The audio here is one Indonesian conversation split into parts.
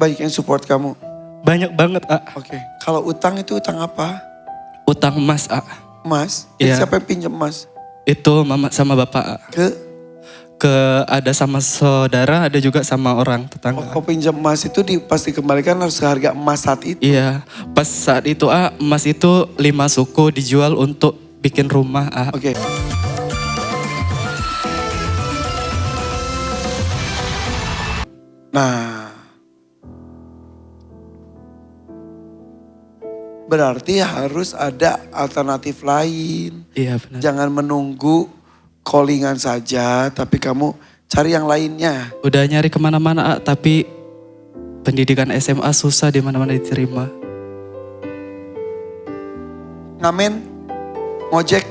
Banyak yang support kamu. Banyak banget, Oke. Kalau utang itu utang apa? Utang emas, Emas? Iya. Siapa yang pinjam emas? Itu mama sama bapak, Ke ada sama saudara, ada juga sama orang tetangga. Kau pinjam emas itu pasti dikembalikan harus harga emas saat itu. Iya, pas saat itu emas itu 5 suku dijual untuk bikin rumah. Oke. Nah, berarti harus ada alternatif lain. Iya benar. Jangan menunggu callingan saja, tapi kamu cari yang lainnya. Udah nyari kemana-mana, tapi pendidikan SMA susah di mana-mana diterima. Ngamen, ngojek,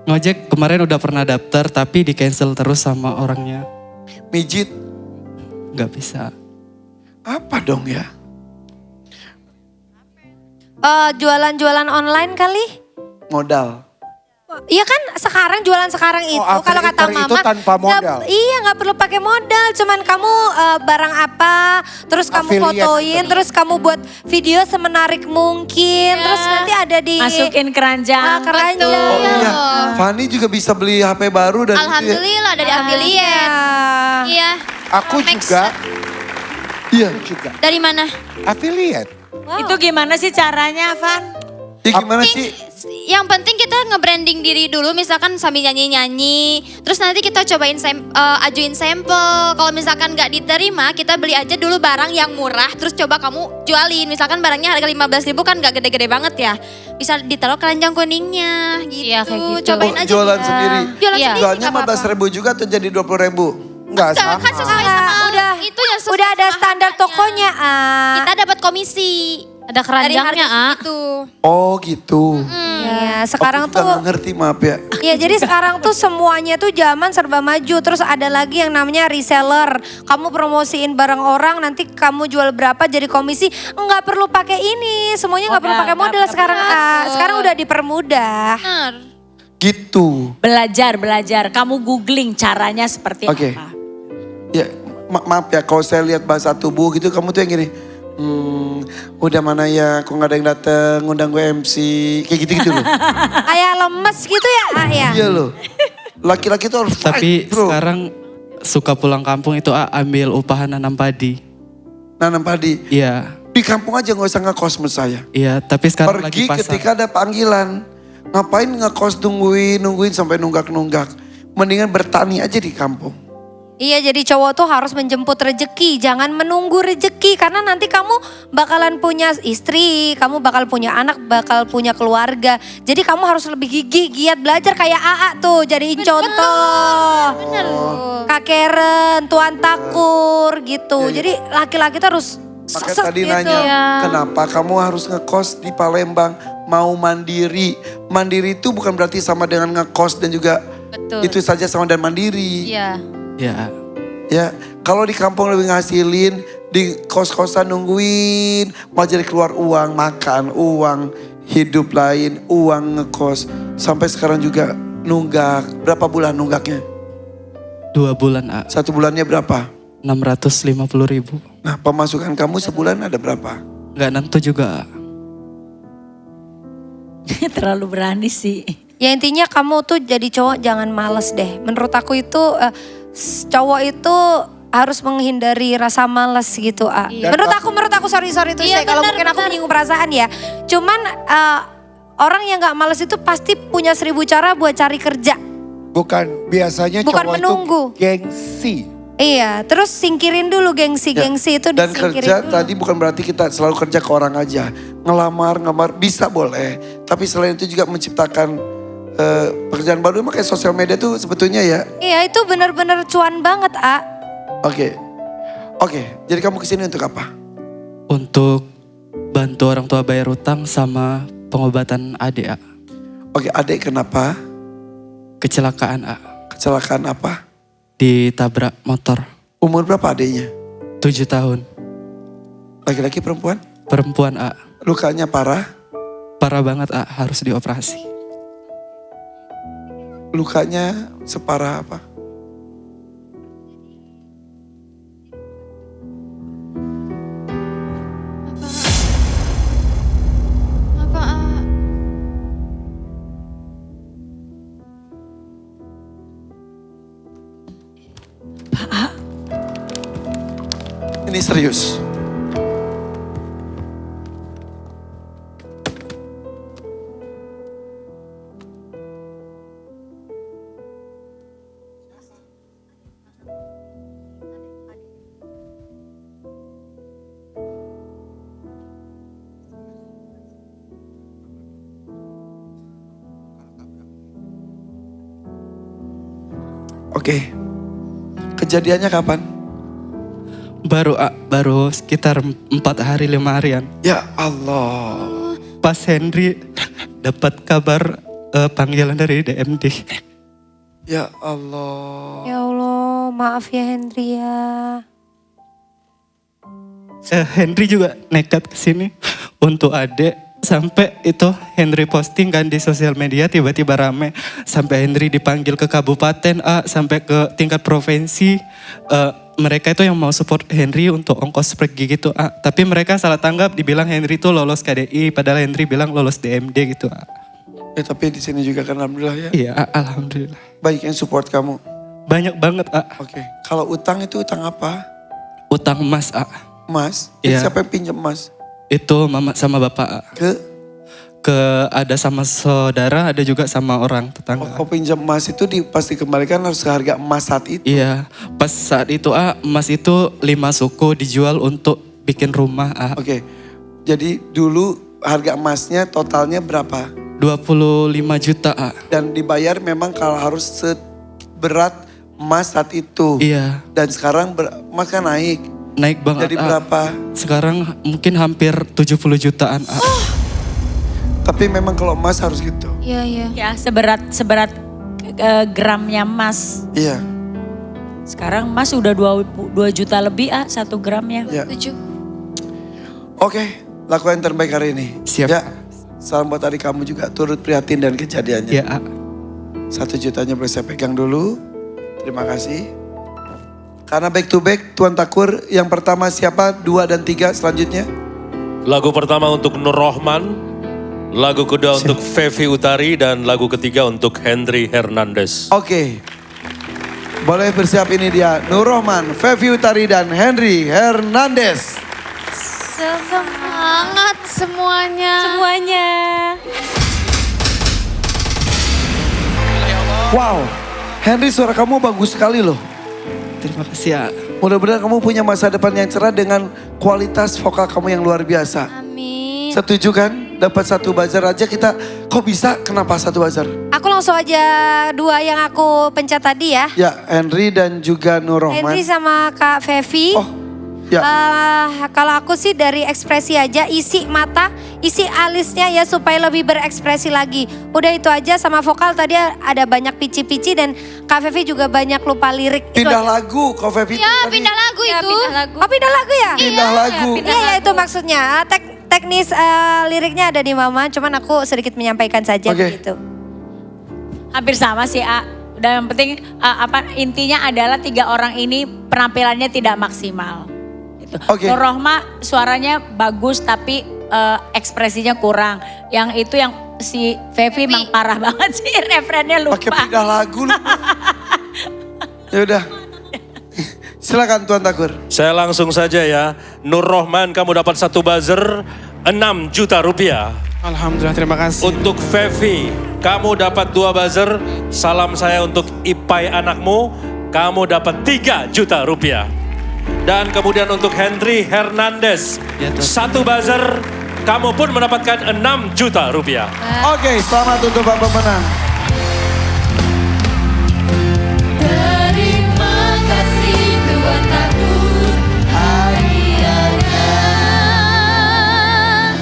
Ngojek kemarin udah pernah daftar, tapi di cancel terus sama orangnya. mijit, Nggak bisa. apa dong ya? Jualan-jualan online kali? Modal. Iya kan sekarang jualan sekarang itu kalau kata afiliator mama itu tanpa modal. Iya nggak perlu pakai modal, cuman kamu barang apa, terus kamu Affiliate fotoin, gitu. terus kamu buat video semenarik mungkin, terus nanti ada di Masukin keranjang. keranjang. Oh iya, Fani juga bisa beli HP baru dan itu ya. Alhamdulillah dari affiliate. Iya. Aku Max. juga, Iya. Dari mana? affiliate. Itu gimana sih caranya, Van? Ya gimana sih? Yang penting kita nge-branding diri dulu, misalkan sambil nyanyi-nyanyi. Terus nanti kita cobain ajuin sampel. Kalau misalkan nggak diterima, kita beli aja dulu barang yang murah. Terus coba kamu jualin. Misalkan barangnya harga 15.000 kan nggak gede-gede banget ya. Bisa ditaruh keranjang kuningnya gitu. Iya, kayak gitu. Cobain aja. Jualan dulu. sendiri. Jualan Iya. sendiri Jualnya nggak apa-apa. 15.000 juga atau jadi 20.000? Enggak sama. Kan sesuai sama Udah, itu yang sesuai udah ada sama standar harganya. tokonya. Kita dapat komisi. Ada Dari keranjangnya, harga segitu. Oh gitu. Iya, sekarang Aku juga tuh nggak ngerti, maaf ya. ya jadi sekarang tuh semuanya tuh zaman serba maju. Terus ada lagi yang namanya reseller. Kamu promosiin barang orang, nanti kamu jual berapa jadi komisi. Nggak perlu pakai ini, semuanya nggak perlu pakai modal sekarang. Sekarang udah dipermudah. Benar. Gitu. Belajar. Kamu googling caranya seperti Oke. apa. Ya maaf ya kalau saya lihat bahasa tubuh gitu kamu tuh yang gini. Udah mana ya, kok nggak ada yang dateng, ngundang gue MC, kayak gitu-gitu loh. Kayak lemes gitu ya, ya. Iya loh. Laki-laki tuh harus Tapi fight, bro. sekarang suka pulang kampung itu ambil upahan nanam padi. Nanam padi. Iya, Di kampung aja nggak usah ngekos menurut saya. iya. Tapi sekarang Pergi lagi pasar. ketika ada panggilan. Ngapain ngekos nungguin sampai nunggak-nunggak. Mendingan bertani aja di kampung. Iya, jadi cowok tuh harus menjemput rejeki, jangan menunggu rejeki karena nanti kamu bakalan punya istri, kamu bakal punya anak, bakal punya keluarga. Jadi kamu harus lebih gigih, giat belajar kayak AA tuh, jadiin contoh. Benar. Kak Karen, Tuan Takur gitu. Iya. Jadi laki-laki tuh harus Makanya seset tadi gitu. nanya, kenapa kamu harus ngekos di Palembang, mau mandiri. Mandiri itu bukan berarti sama dengan ngekos dan juga Betul. itu saja sama dan mandiri. Iya. Ya, Ya, kalau di kampung lebih ngasilin, di kos-kosan nungguin, mau jadi keluar uang, makan, uang, hidup lain, uang ngekos. Sampai sekarang juga nunggak. Berapa bulan nunggaknya? 2 bulan, 1 bulannya berapa? 650.000. Nah, pemasukan kamu sebulan ada berapa? Nggak nentu juga. Terlalu berani sih. Ya intinya kamu tuh jadi cowok jangan males deh. Menurut aku itu cowok itu harus menghindari rasa males gitu. Iya. Menurut aku sorry itu Iya, saya kalau benar, mungkin aku benar. menyinggung perasaan ya. Cuman orang yang nggak males itu pasti punya 1000 cara buat cari kerja. Bukan, biasanya Bukan cowok menunggu. itu gengsi. Iya, terus singkirin dulu gengsi itu Dan disingkirin kerja dulu. tadi bukan berarti kita selalu kerja ke orang aja. Ngelamar bisa boleh. Tapi selain itu juga menciptakan pekerjaan baru. Makanya sosial media tuh sebetulnya ya. Iya, itu benar-benar cuan banget, Oke, jadi kamu kesini untuk apa? Untuk bantu orang tua bayar utang sama pengobatan adik, Oke, adik kenapa? Kecelakaan, Kecelakaan apa? Ditabrak motor. Umur berapa adiknya? 7 tahun. Laki-laki perempuan? Perempuan, Lukanya parah? Parah banget, harus dioperasi. Lukanya separah apa? Ini serius. Oke. Kejadiannya kapan? Baru sekitar 4 hari 5 harian. Ya Allah. Pas Henry dapat kabar panggilan dari DMD. Ya Allah. Ya Allah, maaf ya Henry ya. Henry juga nekat ke sini untuk adek. Sampai itu Henry posting kan di sosial media, tiba-tiba rame. Sampai Henry dipanggil ke kabupaten, sampai ke tingkat provinsi. Mereka itu yang mau support Henry untuk ongkos pergi gitu. Tapi mereka salah tanggap, dibilang Henry itu lolos KDI, padahal Henry bilang lolos DMD gitu. Ya tapi di sini juga kan alhamdulillah ya. Iya, alhamdulillah. Baik yang support kamu. Banyak banget, Oke. Kalau utang itu utang apa? Utang emas, Emas? Iya. Siapa yang pinjam emas? Itu mama sama bapak. Ke ada sama saudara, ada juga sama orang tetangga. Kau pinjam emas itu pas dikembalikan harus harga emas saat itu. Iya, pas saat itu emas itu 5 suku dijual untuk bikin rumah. Oke. Jadi dulu harga emasnya totalnya berapa? 25 juta. Dan dibayar memang kalau harus seberat emas saat itu. Iya, Dan sekarang emas kan naik. naik banget. Jadi berapa? Sekarang mungkin hampir 70 jutaan. Tapi memang kalau emas harus gitu. Iya, iya. Ya seberat gramnya emas. Iya. Sekarang emas udah 2 juta lebih 1 gramnya. Ya. Setuju. Oke, lakukan yang terbaik hari ini. Siap. Ya. Salam buat adik kamu juga turut prihatin dan kejadiannya. Ya, 1 jutanya boleh saya pegang dulu. Terima kasih. Karena back to back, Tuan Takur yang pertama siapa? 2 dan 3 selanjutnya. Lagu pertama untuk Nur Rohman, lagu kedua untuk Fevi Utari, dan lagu ketiga untuk Henry Hernandez. Oke. Boleh bersiap, ini dia. Nur Rohman, Fevi Utari dan Henry Hernandez. Semangat semuanya. Semuanya. Wow, Henry suara kamu bagus sekali loh. terima kasih ya. Mudah-mudahan kamu punya masa depan yang cerah dengan kualitas vokal kamu yang luar biasa. Amin. Setuju kan? Dapat 1 buzzer aja kita, kok bisa? Kenapa 1 buzzer? Aku langsung aja 2 yang aku pencet tadi ya. Ya, Henry dan juga Nur Rohman. Henry sama Kak Fevi. Oh, ya. Kalau aku sih dari ekspresi aja, isi mata, isi alisnya ya supaya lebih berekspresi lagi. Udah itu aja, sama vokal tadi ada banyak pici-pici dan Kak Fevi juga banyak lupa lirik. Itu Pindah aja. lagu, kok Fevi. Ya, tadi. pindah lagu Ya, itu. pindah lagu. Oh pindah lagu ya? Pindah lagu. Iya ya itu maksudnya. Teknis liriknya ada di Mama, cuman aku sedikit menyampaikan saja Oke. gitu. Hampir sama sih Udah yang penting intinya adalah 3 orang ini penampilannya tidak maksimal. Gitu. Oke. Nur Rohma suaranya bagus tapi ekspresinya kurang. Yang itu yang si Fevi emang parah banget sih, referennya lupa. Pakai pindah lagu lu. Ya udah. Silakan Tuan Takur. Saya langsung saja ya. Nur Rohman, kamu dapat 1 buzzer, 6 juta rupiah. Alhamdulillah, terima kasih. Untuk Fevi, kamu dapat 2 buzzer. Salam saya untuk Ipai anakmu, kamu dapat 3 juta rupiah. Dan kemudian untuk Henry Hernandez, Ya, Tuan. 1 buzzer, kamu pun mendapatkan 6 juta rupiah. Oke, selamat untuk Bapak pemenang. Terima kasih Tuhan Takur hadiahnya.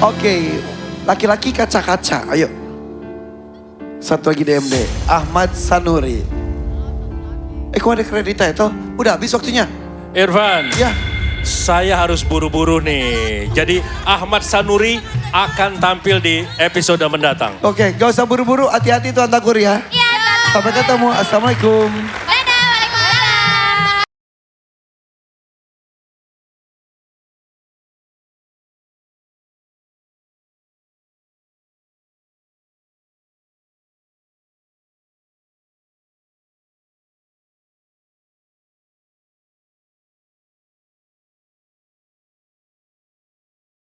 Oke, laki-laki kaca-kaca, ayo. 1 lagi DMD, Ahmad Sanuri. Kok ada kredit itu? Udah habis waktunya? Irfan, Ya. saya harus buru-buru nih. Jadi Ahmad Sanuri akan tampil di episode mendatang. Oke, gak usah buru-buru, hati-hati Tuan Takur ya. Sampai ketemu, Assalamualaikum.